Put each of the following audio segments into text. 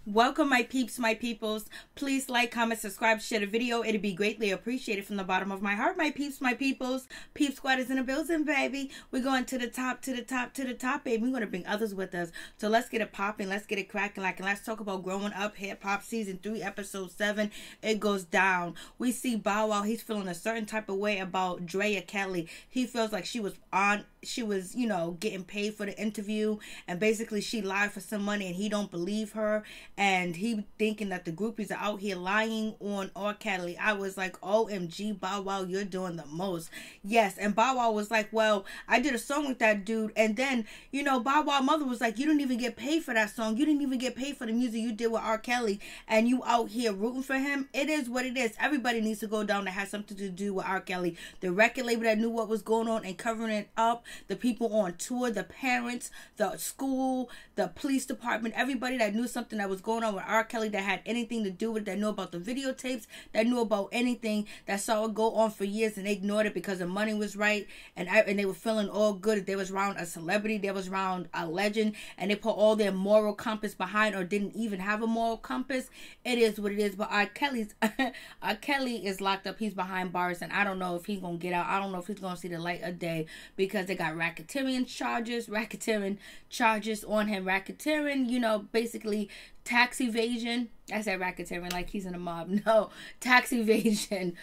Welcome, my peeps, my peoples. Please like, comment, subscribe, share the video. It'd be greatly appreciated from the bottom of my heart, my peeps, my peoples. Peep squad is in the building, baby. We're going to the top, to the top, to the top, baby. We're going to bring others with us. So let's get it popping. Let's get it cracking. And let's talk about Growing Up Hip Hop Season 3, Episode 7. It goes down. We see Bow Wow. He's feeling a certain type of way about Drea Kelly. He feels like she was, you know, getting paid for the interview. And basically she lied for some money and he don't believe her. And he thinking that the groupies are out here lying on R. Kelly. I was like, OMG, Bow Wow, you're doing the most. Yes, and Bow Wow was like, well, I did a song with that dude. And then, you know, Bow Wow mother was like, you didn't even get paid for that song. You didn't even get paid for the music you did with R. Kelly. And you out here rooting for him. It is what it is. Everybody needs to go down that has something to do with R. Kelly. The record label that knew what was going on and covering it up. The people on tour, the parents, the school, the police department, everybody that knew something that was going on with R. Kelly that had anything to do with it, that knew about the videotapes, that knew about anything, that saw it go on for years and they ignored it because the money was right and they were feeling all good. They was around a celebrity, they was around a legend, and they put all their moral compass behind or didn't even have a moral compass. It is what it is. But R. Kelly is locked up. He's behind bars and I don't know if he's gonna get out. I don't know if he's gonna see the light of day because they got racketeering charges on him. Racketeering, you know, basically tax evasion. I said racketeering like he's in a mob. No, tax evasion,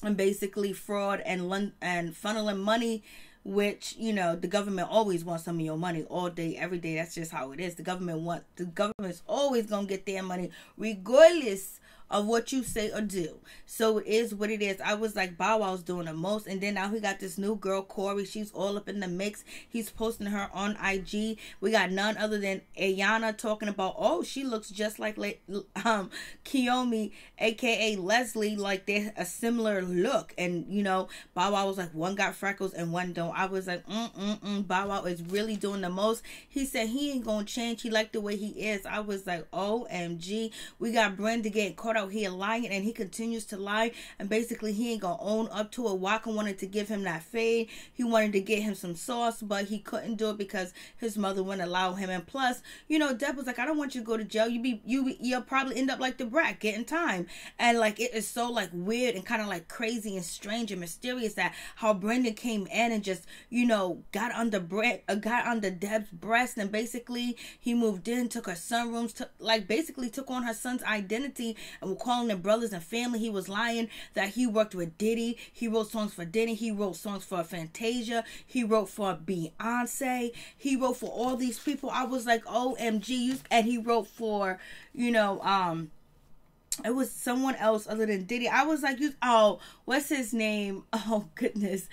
and basically fraud and funneling money, which, you know, the government always wants some of your money all day, every day. That's just how it is. The government's always gonna get their money regardless of what you say or do. So it is what it is. I was like, Bow Wow's doing the most. And then now he got this new girl, Corey. She's all up in the mix. He's posting her on IG. We got none other than Ayana talking about, oh, she looks just like Kiyomi, aka Leslie, like they're a similar look. And, you know, Bow Wow was like, one got freckles and one don't. I was like, Bow Wow is really doing the most. He said he ain't gonna change. He liked the way he is. I was like, OMG. We got Brenda getting caught out here lying, and he continues to lie, and basically he ain't gonna own up to it. Waka wanted to give him that fade. He wanted to get him some sauce, but he couldn't do it because his mother wouldn't allow him. And plus, you know, Deb was like, I don't want you to go to jail. You'll probably end up like the Brat, getting time. And like, it is so like weird and kind of like crazy and strange and mysterious that how Brendan came in and just, you know, got under Deb's breast, and basically he moved in, took her sunrooms, basically took on her son's identity and calling them brothers and family. He was lying that he worked with Diddy. He wrote songs for Diddy. He wrote songs for Fantasia. He wrote for Beyonce. He wrote for all these people. I was like, OMG. And he wrote for, you know, it was someone else other than Diddy. I was like, what's his name? Oh, goodness.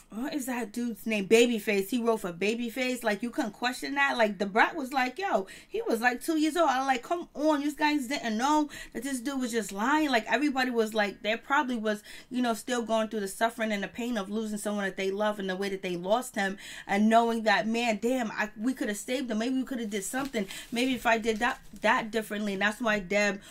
What is that dude's name? Babyface. He wrote for Babyface. Like, you couldn't question that. Like, the Brat was like, yo, he was like 2 years old. I like, come on, you guys didn't know that this dude was just lying. Like, everybody was like, there probably was, you know, still going through the suffering and the pain of losing someone that they love and the way that they lost him, and knowing that, man, damn, we could have saved him. Maybe we could have did something. Maybe if I did that differently. And that's why Deb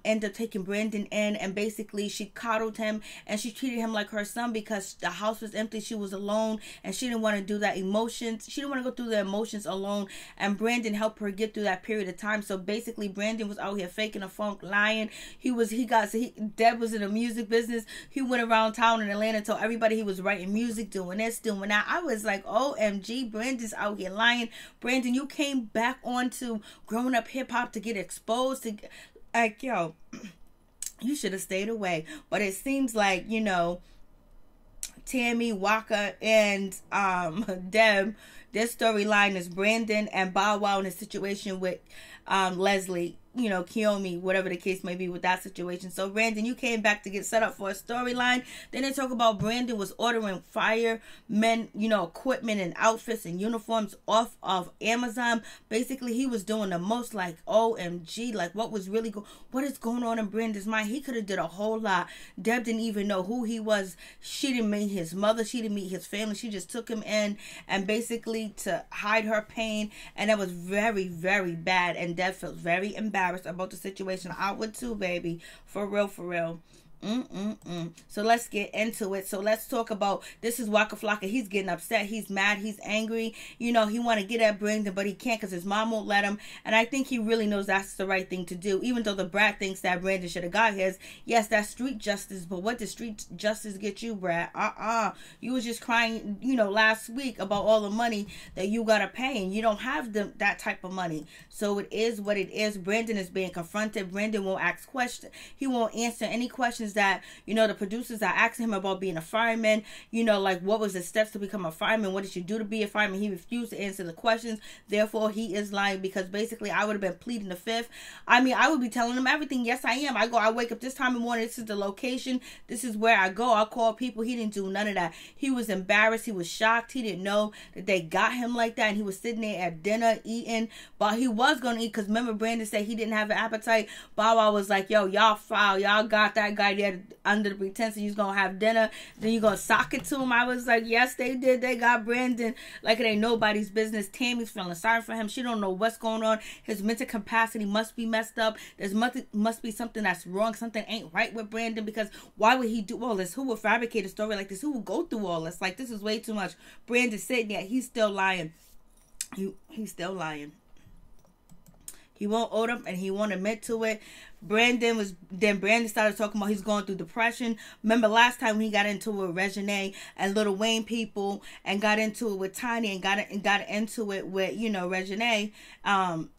ended up taking Brandon in, and basically she coddled him and she treated him like her son because the house was empty, she was alone, and she didn't want to do that she didn't want to go through the emotions alone, and Brandon helped her get through that period of time. So basically Brandon was out here faking a funk, lying. Deb was in the music business. He went around town in Atlanta, told everybody he was writing music, doing this, doing that. I was like, OMG, Brandon's out here lying. Brandon, you came back onto Growing Up Hip Hop to get exposed, to like, yo, you should have stayed away. But it seems like, you know, Tammy, Waka, and Deb, their storyline is Brandon and Bow Wow in a situation with Leslie, you know, Kiyomi, whatever the case may be with that situation. So Brandon, you came back to get set up for a storyline. Then they talk about Brandon was ordering firemen, you know, equipment and outfits and uniforms off of Amazon. Basically, he was doing the most. Like, OMG, like, what is going on in Brandon's mind? He could have did a whole lot. Deb didn't even know who he was. She didn't meet his mother. She didn't meet his family. She just took him in, and basically to hide her pain. And that was very, very bad. And Deb felt very embarrassed about the situation. I would too, baby. For real, for real. So let's get into it. So let's talk about, this is Waka Flocka. He's getting upset. He's mad. He's angry. You know, he want to get at Brandon, but he can't because his mom won't let him. And I think he really knows that's the right thing to do. Even though the Brat thinks that Brandon should have got his. Yes, that's street justice. But what does street justice get you, Brat? You was just crying, you know, last week about all the money that you got to pay. And you don't have that type of money. So it is what it is. Brandon is being confronted. Brandon won't ask questions. He won't answer any questions that, you know, the producers are asking him about being a fireman, you know, like what was the steps to become a fireman, what did you do to be a fireman. He refused to answer the questions, therefore he is lying, because basically I would have been pleading the fifth. I mean, I would be telling him everything. Yes, I am. I wake up this time in the morning, this is the location, this is where I go, I call people. He didn't do none of that. He was embarrassed, he was shocked, he didn't know that they got him like that, and he was sitting there at dinner eating, but he was gonna eat, because remember Brandon said he didn't have an appetite. Bow Wow was like, yo, y'all foul, y'all got that guy there under the pretense that you're gonna have dinner, then you're gonna sock it to him. I was like, yes, they did. They got Brandon like it ain't nobody's business. Tammy's feeling sorry for him. She don't know what's going on. His mental capacity must be messed up. There's must be something that's wrong. Something ain't right with Brandon, because why would he do all this? Who would fabricate a story like this? Who would go through all this? Like, this is way too much. Brandon said that he's still lying. He's still lying. He won't own up and he won't admit to it. Brandon started talking about he's going through depression. Remember last time when he got into it with Maryjanetv and Lil Wayne people, and got into it with Tiny, and got into it with, you know, Maryjanetv.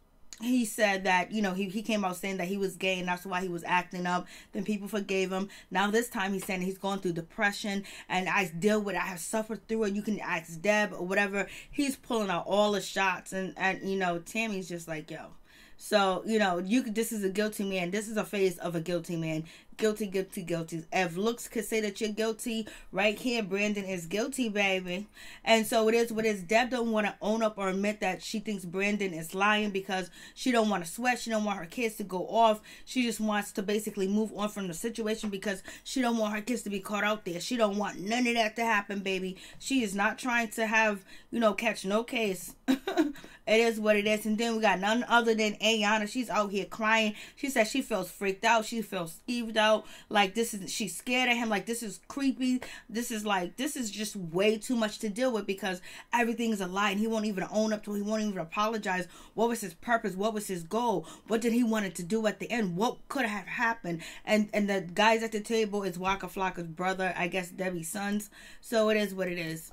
He said that, you know, he came out saying that he was gay and that's why he was acting up. Then people forgave him. Now this time he's saying he's going through depression and I deal with it. I have suffered through it. You can ask Deb or whatever. He's pulling out all the shots, and you know, Tammy's just like, yo. So, you know, this is a guilty man. This is a face of a guilty man. Guilty, guilty, guilty. If looks could say that you're guilty, right here, Brandon is guilty, baby. And so it is what it is. Deb don't want to own up or admit that she thinks Brandon is lying, because she don't want to sweat. She don't want her kids to go off. She just wants to basically move on from the situation, because she don't want her kids to be caught out there. She don't want none of that to happen, baby. She is not trying to have, you know, catch no case. It is what it is. And then we got none other than Ayana. She's out here crying. She said she feels freaked out. She feels skeeved out. Like, she's scared of him. Like, this is creepy. This is just way too much to deal with, because everything is a lie and he won't even own up to it. He won't even apologize. What was his purpose? What was his goal? What did he want to do at the end? What could have happened? And the guys at the table is Waka Flocka's brother, I guess Debbie's sons. So it is what it is.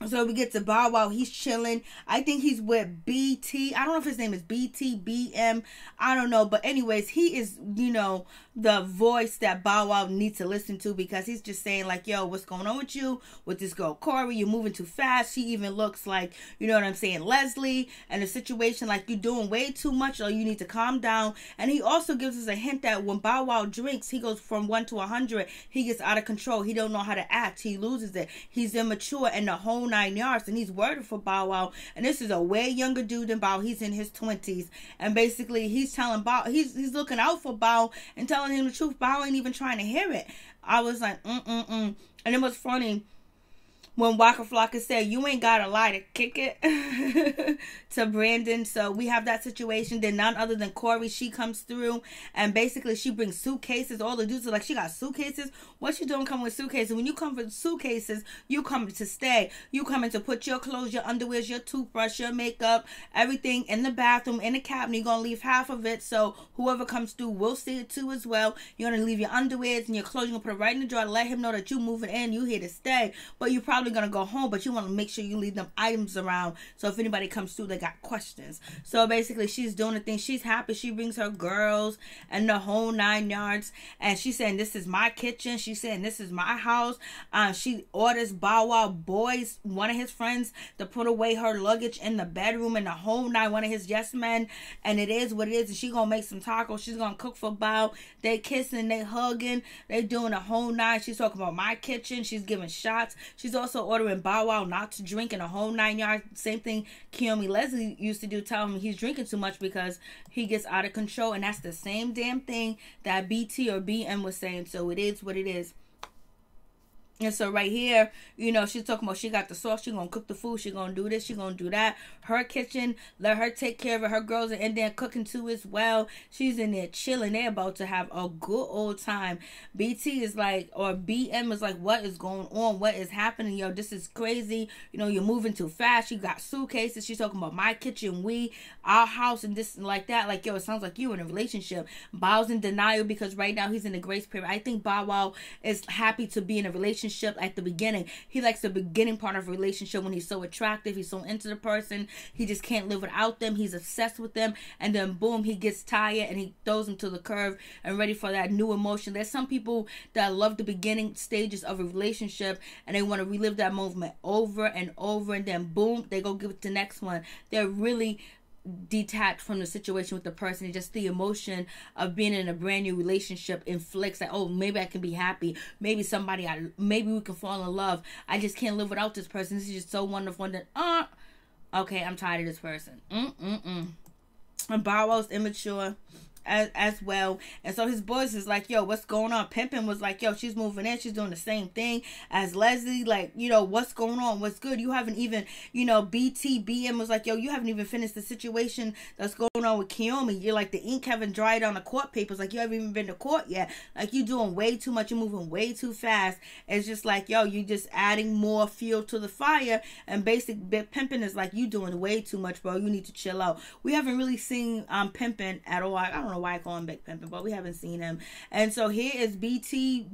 So we get to Bow Wow. He's chilling. I think he's with BT. I don't know if his name is BT, BM. I don't know. But anyways, he is, you know, the voice that Bow Wow needs to listen to, because he's just saying like, yo, what's going on with you? With this girl, Corey? You're moving too fast. She even looks like, you know what I'm saying, Leslie. And the situation, like, you're doing way too much, or you need to calm down. And he also gives us a hint that when Bow Wow drinks, he goes from 1 to 100. He gets out of control. He don't know how to act. He loses it. He's immature and the whole 9 yards, and he's worried for Bow Wow. And this is a way younger dude than Bow. He's in his 20s, and basically he's telling Bow, he's looking out for Bow and telling him the truth. Bow ain't even trying to hear it. I was like, And it was funny when Waka Flocka said, you ain't gotta lie to kick it to Brandon. So we have that situation. Then none other than Corey, she comes through, and basically she brings suitcases. All the dudes are like, she got suitcases? What you doing coming with suitcases? When you come with suitcases, you come to stay. You coming to put your clothes, your underwears, your toothbrush, your makeup, everything in the bathroom, in the cabinet. You're gonna leave half of it, so whoever comes through will see it too as well. You're gonna leave your underwears and your clothes. You're gonna put it right in the drawer to let him know that you moving in, you here to stay. But you probably gonna go home, but you want to make sure you leave them items around, so if anybody comes through, they got questions. So basically she's doing the thing. She's happy. She brings her girls and the whole 9 yards, and she's saying, this is my kitchen. She's saying, this is my house. She orders Bow Wow boys, one of his friends, to put away her luggage in the bedroom, and the whole 9, one of his yes men. And it is what it is. And she gonna make some tacos. She's gonna cook for Bow. They kissing, they hugging, they doing the whole 9. She's talking about my kitchen. She's giving shots. She's also ordering Bow Wow not to drink in a whole 9 yards. Same thing Kiyomi Leslie used to do, tell him he's drinking too much because he gets out of control. And that's the same damn thing that BT or BM was saying. So it is what it is. And so right here, you know, she's talking about she got the sauce, she gonna cook the food, she gonna do this, she gonna do that. Her kitchen, let her take care of it. Her girls are in there cooking too as well. She's in there chilling. They're about to have a good old time. BT is like, or BM is like, what is going on? What is happening? Yo, this is crazy. You know, you're moving too fast. You got suitcases. She's talking about my kitchen, our house, and this and like that. Like, yo, it sounds like you in a relationship. Bow's in denial because right now he's in the grace period. I think Bow Wow is happy to be in a relationship at the beginning. He likes the beginning part of a relationship when he's so attractive, he's so into the person, he just can't live without them, he's obsessed with them, and then boom, he gets tired and he throws them to the curve and ready for that new emotion. There's some people that love the beginning stages of a relationship and they want to relive that moment over and over, and then boom, they go give it to the next one. They're really detached from the situation with the person. It's just the emotion of being in a brand new relationship inflicts like, oh, maybe I can be happy, maybe maybe we can fall in love, I just can't live without this person, this is just so wonderful. And then okay, I'm tired of this person. And Bow Wow's immature as well, and so his boys is like, yo, what's going on? Pimpin' was like, yo, she's moving in, she's doing the same thing as Leslie, like, you know, what's going on, what's good? You haven't even, you know, BM was like, yo, you haven't even finished the situation that's going on with Kiyomi. You're like, the ink haven't dried on the court papers, like you haven't even been to court yet, like you doing way too much, you're moving way too fast. It's just like, yo, you just adding more fuel to the fire, and basic Pimpin' is like, you doing way too much, bro, you need to chill out. We haven't really seen Pimpin' at all. I don't know why I call him Big Pimpin', but we haven't seen him. And so here is BM.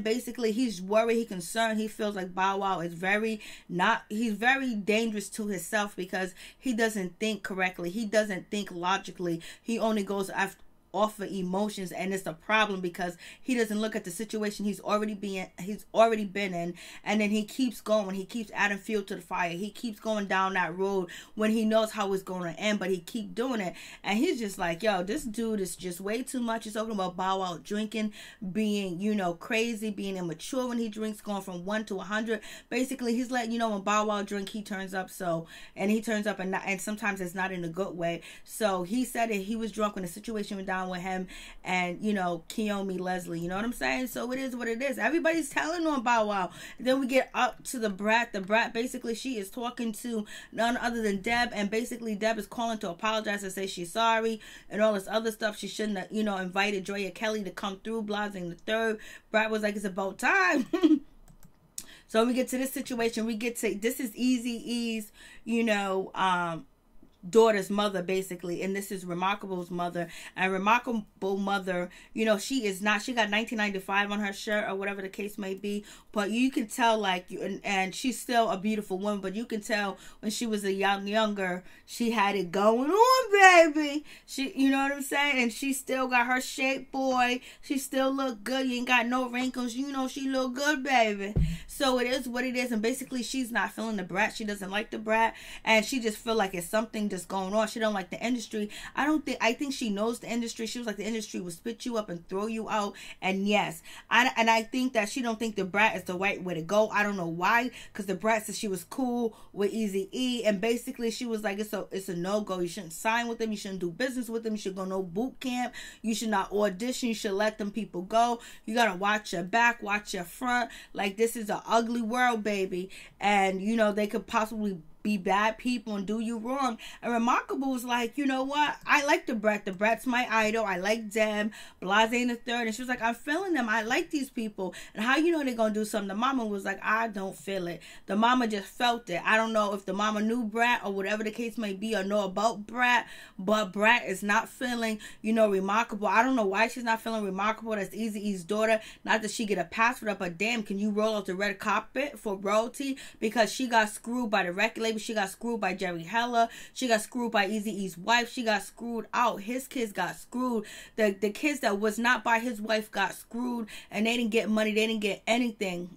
Basically, he's worried, he's concerned, he feels like Bow Wow is he's very dangerous to himself because he doesn't think correctly, he doesn't think logically, he only goes off of emotions, and it's a problem because he doesn't look at the situation he's already been in, and then he keeps going, he keeps adding fuel to the fire, he keeps going down that road when he knows how it's going to end, but he keep doing it. And he's just like, yo, this dude is just way too much. He's talking about Bow Wow drinking, being, you know, crazy, being immature when he drinks, going from 1 to 100. Basically, he's letting you know when Bow Wow drink, he turns up. And sometimes it's not in a good way. So he said that he was drunk when the situation went down with him and, you know, Kiyomi, Leslie, you know what I'm saying? So it is what it is. Everybody's telling on Bow Wow. Then we get up to the Brat. The Brat, basically, she is talking to none other than Deb, and basically Deb is calling to apologize and say she's sorry and all this other stuff. She shouldn't have, you know, invited Drea Kelly to come through, blasting the third. Brat was like, it's about time. So we get to this situation. This is Eazy-E's, you know, daughter's mother, basically, and this is Remarkable's mother. And Remarkable mother, you know, she got 1995 on her shirt or whatever the case may be, but you can tell, like, and she's still a beautiful woman, but you can tell when she was younger, she had it going on, baby. You know what I'm saying? And she still got her shape, boy. She still look good. You ain't got no wrinkles. You know she look good, baby. So it is what it is. And basically, she's not feeling the Brat. She doesn't like the Brat, and she just feel like it's something just going on. She don't like the industry. I think she knows the industry. She was like, the industry will spit you up and throw you out. And yes, I think that she don't think the Brat is the right way to go. I don't know why, because the Brat said she was cool with Eazy-E, and basically she was like, it's a no-go. You shouldn't sign with them. You shouldn't do business with them. You should go no boot camp. You should not audition. You should let them people go. You gotta watch your back, watch your front. Like, this is an ugly world, baby, and you know they could possibly be bad people and do you wrong. And Remarkable was like, you know what? I like the Brat. The Brat's my idol. I like Deb, Blase the third. And she was like, I'm feeling them. I like these people. And how you know they're going to do something? The mama was like, I don't feel it. The mama just felt it. I don't know if the mama knew Brat or whatever the case may be or know about Brat, but Brat is not feeling, you know, Remarkable. I don't know why she's not feeling Remarkable. That's Eazy-E's daughter. Not that she get a pass for that, but damn, can you roll out the red carpet for royalty? Because she got screwed by the record label. She got screwed by Jerry Heller. She got screwed by Eazy-E's wife. She got screwed out. His kids got screwed. The kids that was not by his wife got screwed, and they didn't get money. They didn't get anything.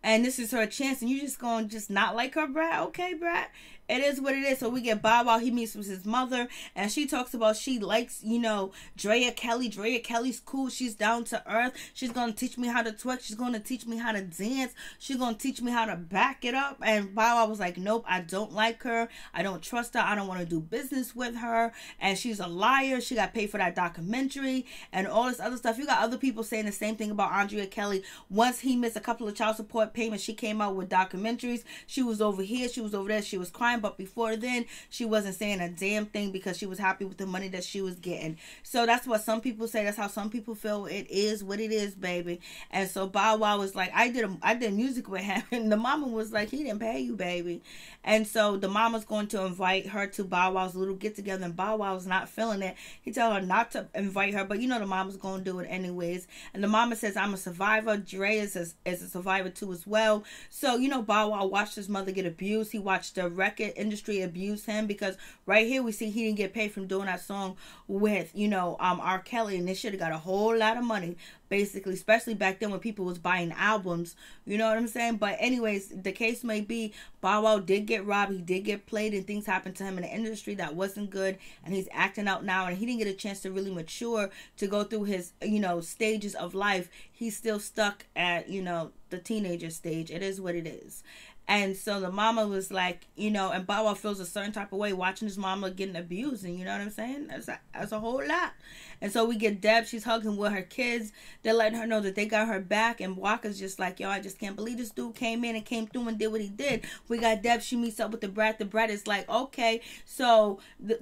and this is her chance, and you just gonna just not like her, Brat? Okay, Brat. It is what it is. So we get Bow Wow. He meets with his mother, and she talks about she likes, you know, Drea Kelly. Drea Kelly's cool. She's down to earth. She's going to teach me how to twerk. She's going to teach me how to dance. She's going to teach me how to back it up. And Bow Wow was like, nope, I don't like her. I don't trust her. I don't want to do business with her. And she's a liar. She got paid for that documentary and all this other stuff. You got other people saying the same thing about Andrea Kelly. Once he missed a couple of child support payments, she came out with documentaries. She was over here. She was over there. She was crying. But before then, she wasn't saying a damn thing because she was happy with the money that she was getting. So that's what some people say. That's how some people feel. It is what it is, baby. And so Bow Wow was like, I did music with him, and the mama was like, he didn't pay you, baby. And so the mama's going to invite her to Bow Wow's little get together, and Bow Wow's not feeling it. He told her not to invite her, but you know the mama's going to do it anyways. And the mama says, I'm a survivor. Dre is a survivor too as well. So you know Bow Wow watched his mother get abused. He watched the record industry abuse him, because right here we see he didn't get paid from doing that song with, you know, R. Kelly, and they should have got a whole lot of money, basically, especially back then when people was buying albums, you know what I'm saying? But anyways, the case may be, Bow Wow did get robbed, he did get played, and things happened to him in the industry that wasn't good, and he's acting out now, and he didn't get a chance to really mature, to go through his, you know, stages of life. He's still stuck at, you know, the teenager stage. It is what it is. And so the mama was like, you know, and Bow Wow feels a certain type of way watching his mama getting abused, and you know what I'm saying? That's a whole lot. And so we get Deb. She's hugging with her kids. They're letting her know that they got her back, and Walker's just like, yo, I just can't believe this dude came in and came through and did what he did. We got Deb. She meets up with the Brat. The Brat is like, okay. So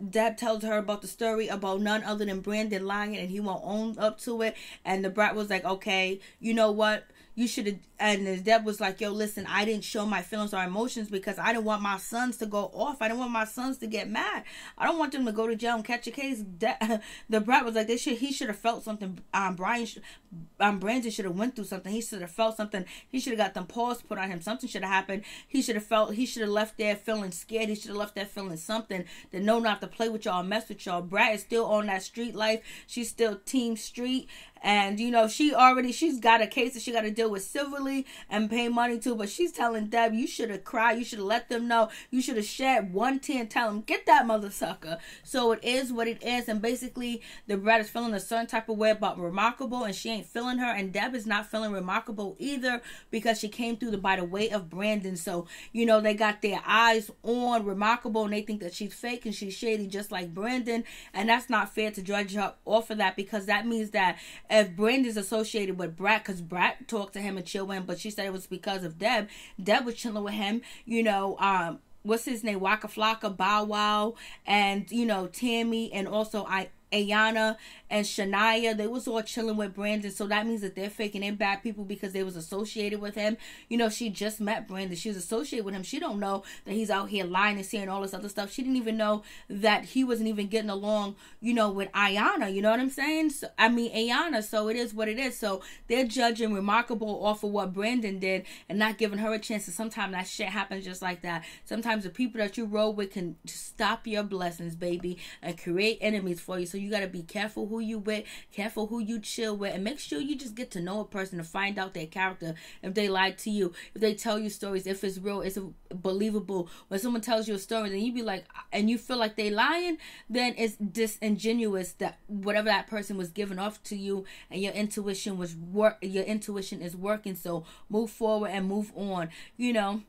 Deb tells her about the story about none other than Brandon lying, and he won't own up to it. And the Brat was like, okay, you know what? You should have, and Deb was like, yo, listen, I didn't show my feelings or emotions because I didn't want my sons to go off. I didn't want my sons to get mad. I don't want them to go to jail and catch a case. The Brat was like, he should have felt something. Brandon should have went through something. He should have felt something. He should have got them paws put on him. Something should have happened. He should have left there feeling scared. He should have left there feeling something, to know not to play with y'all, mess with y'all. Brat is still on that street life. She's still team street. And, you know, she's got a case that she got to deal with civilly and pay money to. But she's telling Deb, you should have cried. You should have let them know. You should have shed one tear and tell them, get that mother sucker. So it is what it is. And basically, the Brat is feeling a certain type of way about Remarkable, and she ain't feeling her. And Deb is not feeling Remarkable either, because she came through by the way of Brandon. So, you know, they got their eyes on Remarkable, and they think that she's fake and she's shady just like Brandon. And that's not fair to judge her off of that, because that means that if Brandon's associated with Brat, because Brat talked to him and chill with him, but she said it was because of Deb. Deb was chilling with him, you know, what's his name, Waka Flocka, Bow Wow, and, you know, Tammy, and also Ayana and Shania. They was all chilling with Brandon. So that means that they're faking in bad people because they was associated with him. You know, she just met Brandon. She was associated with him. She don't know that he's out here lying and saying all this other stuff. She didn't even know that he wasn't even getting along, you know, with Ayana. You know what I'm saying? So, Ayana. So it is what it is. So they're judging Remarkable off of what Brandon did and not giving her a chance. And sometimes that shit happens just like that. Sometimes the people that you roll with can stop your blessings, baby, and create enemies for you. So you got to be careful who you with, careful who you chill with, and make sure you just get to know a person to find out their character. If they lie to you, if they tell you stories, if it's real, it's believable. When someone tells you a story, then you be like, and you feel like they lying, then it's disingenuous that whatever that person was giving off to you, and your intuition is working. So move forward and move on, you know.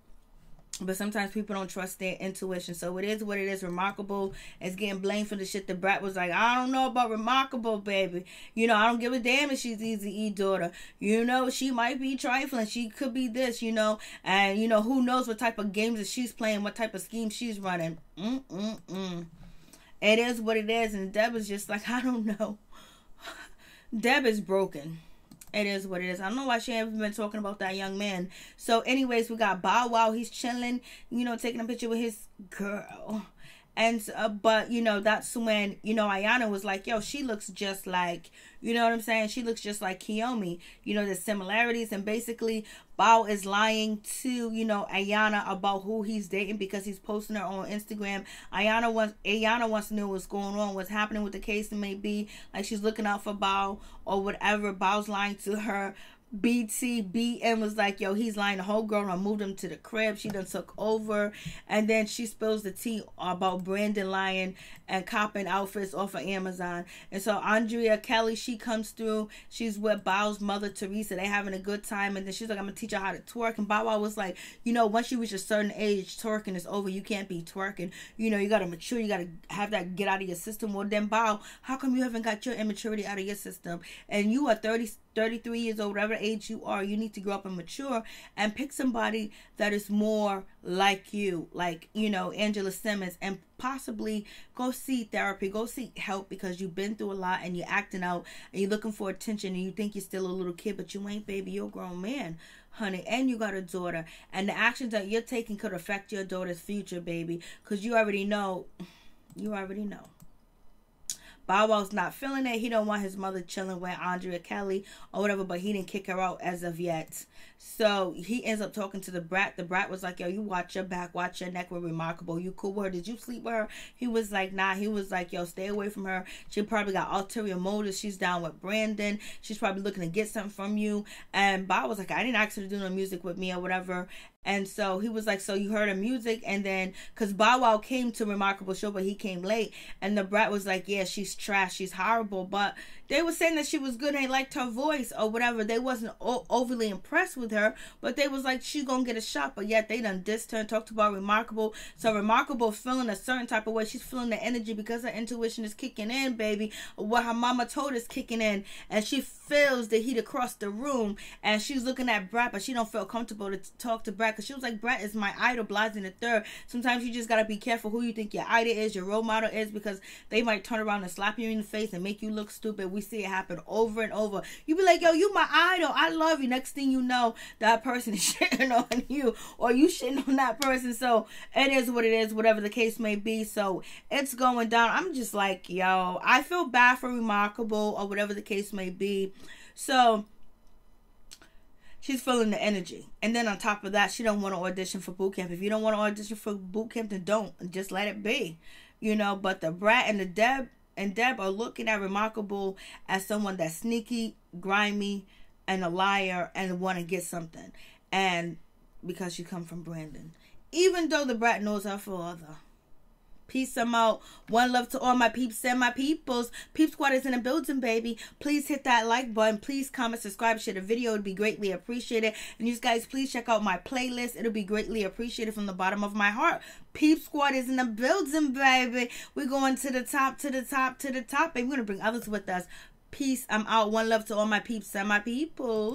But sometimes people don't trust their intuition. So it is what it is. Remarkable is getting blamed for the shit. The Brat was like, I don't know about Remarkable, baby. You know, I don't give a damn if she's Eazy-E daughter. You know, she might be trifling. She could be this, you know. And, you know, who knows what type of games that she's playing, what type of scheme she's running. It is what it is. And Deb is just like, I don't know. Deb is broken. It is what it is. I don't know why she haven't been talking about that young man. So anyways, we got Bow Wow. He's chilling, you know, taking a picture with his girl. And, but, you know, that's when, you know, Ayana was like, yo, she looks just like, you know what I'm saying? She looks just like Kiyomi. You know, there's similarities. And basically, Bow is lying to, you know, Ayana about who he's dating because he's posting her on Instagram. Ayana wants to know what's going on, what's happening with the case. It may be like she's looking out for Bow or whatever. Bow's lying to her. BT was like, yo, he's lying. The whole girl done moved him to the crib. She done took over. And then she spills the tea about Brandon lying and copping outfits off of Amazon. And so Andrea Kelly, she comes through. She's with Bow's mother, Teresa. They having a good time. And then she's like, I'm going to teach her how to twerk. And Bow Wow was like, you know, once you reach a certain age, twerking is over. You can't be twerking. You know, you got to mature. You got to have that get out of your system. Well, then Bow, how come you haven't got your immaturity out of your system? And you are 33 years old, whatever age you are, you need to grow up and mature and pick somebody that is more like you, like, you know, Angela Simmons, and possibly go see therapy, go seek help, because you've been through a lot and you're acting out and you're looking for attention and you think you're still a little kid, but you ain't, baby. You're a grown man, honey, and you got a daughter, and the actions that you're taking could affect your daughter's future, baby, because you already know. Bow Wow's not feeling it. He don't want his mother chilling with Andrea Kelly or whatever, but he didn't kick her out as of yet. So he ends up talking to the Brat. The Brat was like, yo, you watch your back, watch your neck. We're Remarkable. You cool with her? Did you sleep with her? He was like, nah. He was like, yo, stay away from her. She probably got ulterior motives. She's down with Brandon. She's probably looking to get something from you. And Bow was like, I didn't ask her to do no music with me or whatever. And so he was like, so you heard her music? And then, because Bow Wow came to Remarkable show, but he came late. And the Brat was like, yeah, she's trash. She's horrible. But they were saying that she was good. They liked her voice or whatever. They wasn't overly impressed with her. But they was like, she's going to get a shot. But yet they done dissed her and talked about Remarkable. So Remarkable feeling a certain type of way. She's feeling the energy because her intuition is kicking in, baby. What her mama told is kicking in. And she feels the heat across the room. And she's looking at Brat, but she don't feel comfortable to talk to Brat. Because she was like, Brat is my idol, Blasing the third. Sometimes you just got to be careful who you think your idol is, your role model is, because they might turn around and slap you in the face and make you look stupid. We see it happen over and over. You be like, yo, you my idol. I love you. Next thing you know, that person is shitting on you, or you shitting on that person. So it is what it is, whatever the case may be. So it's going down. I'm just like, yo, I feel bad for Remarkable, or whatever the case may be. So she's feeling the energy. And then on top of that, she don't want to audition for boot camp. If you don't want to audition for boot camp, then don't. Just let it be. You know, but the Brat and the Deb are looking at Remarkable as someone that's sneaky, grimy, and a liar, and want to get something. And because she come from Brandon. Even though the Brat knows her father. Peace, I'm out. One love to all my peeps and my peoples. Peep Squad is in the building, baby. Please hit that like button. Please comment, subscribe, share the video. It would be greatly appreciated. And you guys, please check out my playlist. It'll be greatly appreciated from the bottom of my heart. Peep Squad is in the building, baby. We're going to the top, to the top, to the top. And we're going to bring others with us. Peace, I'm out. One love to all my peeps and my peoples.